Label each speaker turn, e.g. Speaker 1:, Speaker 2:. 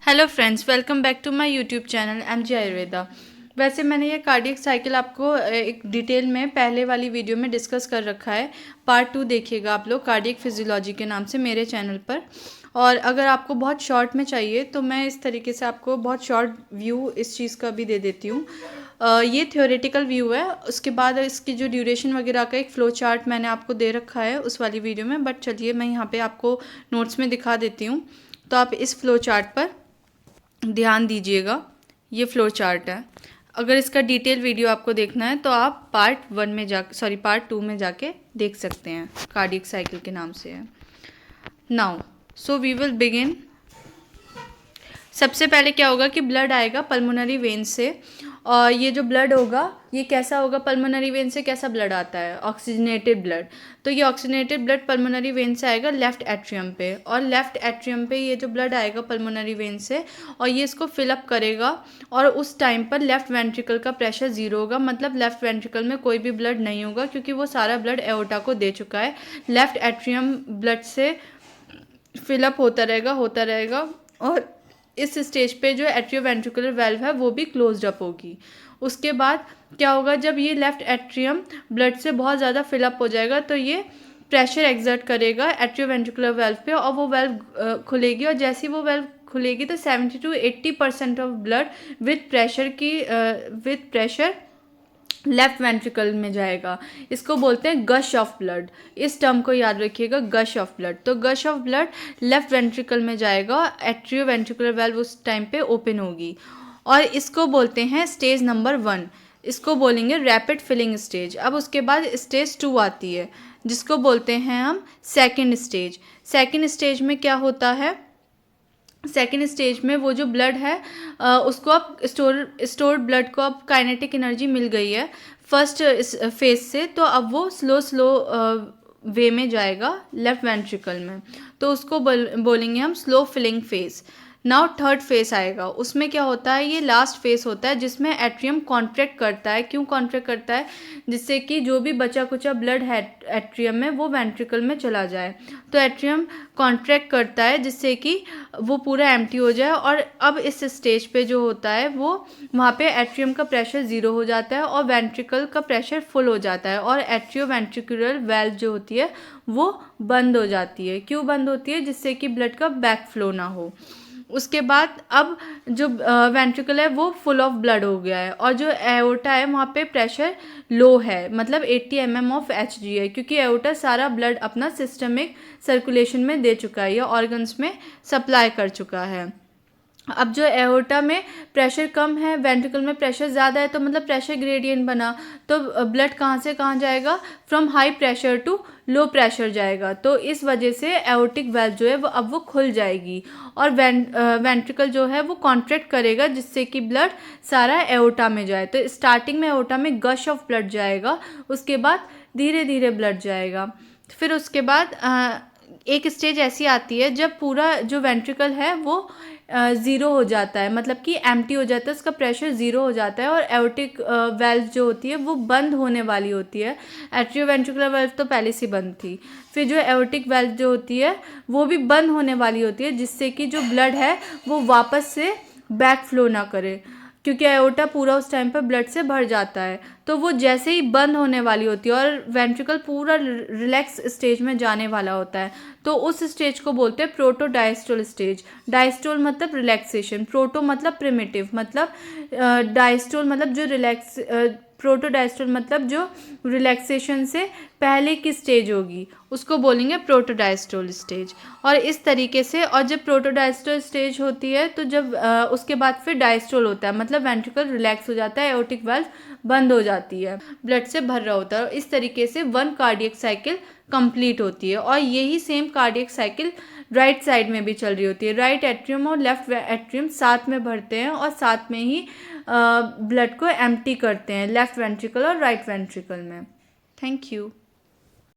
Speaker 1: Hello friends, welcome back to my YouTube channel MG Ayurveda. वैसे मैंने ये कार्डियक साइकिल आपको एक डिटेल में पहले वाली वीडियो में डिस्कस कर रखा है। पार्ट 2 देखिएगा आप लोग कार्डियक फिजियोलॉजी के नाम से मेरे चैनल पर। और अगर आपको बहुत शॉर्ट में चाहिए तो मैं इस तरीके से आपको बहुत शॉर्ट व्यू इस चीज़ का भी दे देती हूँ। ये थ्योरेटिकल व्यू है, उसके बाद इसकी जो ड्यूरेशन वगैरह का एक फ़्लो चार्ट मैंने आपको दे रखा है उस वाली वीडियो में। बट चलिए मैं यहाँ पे आपको नोट्स में दिखा देती हूँ, तो आप इस फ़्लो चार्ट पर ध्यान दीजिएगा। ये फ्लो चार्ट है। अगर इसका डिटेल वीडियो आपको देखना है तो आप पार्ट 2 में जाके देख सकते हैं। कार्डियक साइकिल के नाम से है। Now so we will begin. सबसे पहले क्या होगा कि ब्लड आएगा पल्मोनरी वेन से, और ये जो ब्लड होगा ये कैसा होगा, पल्मोनरी वेन से कैसा ब्लड आता है, ऑक्सीजनेटेड ब्लड। तो ये ऑक्सीजनेटेड ब्लड पल्मोनरी वेन से आएगा लेफ्ट एट्रियम पे, और लेफ्ट एट्रियम पे ये जो ब्लड आएगा पल्मोनरी वेन से और ये इसको फिलअप करेगा। और उस टाइम पर लेफ्ट वेंट्रिकल का प्रेशर 0 होगा, मतलब लेफ्ट वेंट्रिकल में कोई भी ब्लड नहीं होगा क्योंकि वो सारा ब्लड एओर्टा को दे चुका है। लेफ्ट एट्रियम ब्लड से फिलअप होता रहेगा और इस स्टेज पे जो एट्रियोवेंट्रिकुलर वेल्व है वो भी क्लोज्ड अप होगी। उसके बाद क्या होगा, जब ये लेफ्ट एट्रियम ब्लड से बहुत ज़्यादा फिलअप हो जाएगा तो ये प्रेशर एक्सर्ट करेगा एट्रियोवेंट्रिकुलर वेल्व पे, और वो वेल्व खुलेगी। और जैसे ही वो वेल्व खुलेगी तो 70 to 80% of blood with pressure left ventricle में जाएगा। इसको बोलते हैं गश ऑफ ब्लड। इस टर्म को याद रखिएगा, गश ऑफ ब्लड। तो गश ऑफ ब्लड लेफ्ट वेंट्रिकल में जाएगा, एट्रियो वेंट्रिकुलर वेल्व उस टाइम पे ओपन होगी, और इसको बोलते हैं स्टेज नंबर 1। इसको बोलेंगे रैपिड फिलिंग स्टेज। अब उसके बाद स्टेज 2 आती है जिसको बोलते हैं हम सेकेंड स्टेज। सेकेंड स्टेज में क्या होता है, सेकेंड स्टेज में वो जो ब्लड है उसको अब स्टोर्ड ब्लड को अब काइनेटिक एनर्जी मिल गई है फर्स्ट फेज से, तो अब वो स्लो वे में जाएगा लेफ्ट वेंट्रिकल में। तो उसको बोलेंगे हम slow filling phase. Now third phase आएगा। उसमें क्या होता है, ये लास्ट फेस होता है जिसमें एट्रियम कॉन्ट्रैक्ट करता है। क्यों कॉन्ट्रैक्ट करता है, जिससे कि जो भी बचा कुचा ब्लड है एट्रियम में वो वेंट्रिकल में चला जाए। तो एट्रियम कॉन्ट्रैक्ट करता है जिससे कि वो पूरा एम्प्टी हो जाए, और अब इस स्टेज पे जो होता है वो वहाँ पे एट्रियम का प्रेशर 0 हो जाता है और वेंट्रिकल का प्रेशर फुल हो जाता है, और एट्रियो वेंट्रिकुलर वेल्व जो होती है वो बंद हो जाती है। क्यों बंद होती है, जिससे कि ब्लड का बैक फ्लो ना हो। उसके बाद अब जो वेंट्रिकल है वो फुल ऑफ ब्लड हो गया है, और जो एओर्टा है वहाँ पे प्रेशर लो है, मतलब 80 mm ऑफ Hg है, क्योंकि एओर्टा सारा ब्लड अपना सिस्टमिक सर्कुलेशन में दे चुका है या ऑर्गन्स में सप्लाई कर चुका है। अब जो एओर्टा में प्रेशर कम है, वेंट्रिकल में प्रेशर ज़्यादा है, तो मतलब प्रेशर ग्रेडियंट बना, तो ब्लड कहाँ से कहाँ जाएगा, from high pressure to low pressure जाएगा। तो इस वजह से एओर्टिक वेल्व जो है वो अब वो खुल जाएगी, और वेंट्रिकल जो है वो कॉन्ट्रैक्ट करेगा जिससे कि ब्लड सारा एओर्टा में जाए। तो स्टार्टिंग में एओर्टा में गश ऑफ ब्लड जाएगा, उसके बाद धीरे धीरे ब्लड जाएगा। फिर उसके बाद एक स्टेज ऐसी आती है जब पूरा जो वेंट्रिकल है वो 0 हो जाता है, मतलब कि एम्प्टी हो जाता है, उसका प्रेशर 0 हो जाता है, और एओर्टिक वेल्व जो होती है वो बंद होने वाली होती है। एट्रियोवेंट्रिकुलर वेल्व तो पहले से बंद थी। फिर जो एओर्टिक वेल्व जो होती है वो भी बंद होने वाली होती है, जिससे कि जो ब्लड है वो वापस से बैक फ्लो ना करे, क्योंकि एओर्टा पूरा उस टाइम पर ब्लड से भर जाता है। तो वो जैसे ही बंद होने वाली होती है और वेंट्रिकल पूरा रिलैक्स स्टेज में जाने वाला होता है, तो उस स्टेज को बोलते हैं प्रोटो डायस्टोल स्टेज। डायस्टोल मतलब रिलैक्सेशन, प्रोटो मतलब प्रिमिटिव, मतलब डायस्टोल मतलब जो प्रोटो डायस्टोल मतलब जो रिलैक्सेशन से पहले की स्टेज होगी उसको बोलेंगे प्रोटो डायस्टोल स्टेज। और इस तरीके से, और जब प्रोटो डायस्टोल स्टेज होती है तो जब उसके बाद फिर डायस्टोल होता है, मतलब वेंट्रिकल रिलैक्स हो जाता है, एओर्टिक वेल्व बंद हो जाती है, ब्लड से भर रहा होता है, और इस तरीके से 1 कार्डियक साइकिल कंप्लीट होती है। और यही same cardiac cycle right side में भी चल रही होती है। राइट एट्रियम और लेफ्ट एट्रियम साथ में भरते हैं और साथ में ही ब्लड को एम्प्टी करते हैं लेफ्ट वेंट्रिकल और राइट वेंट्रिकल में। Thank you.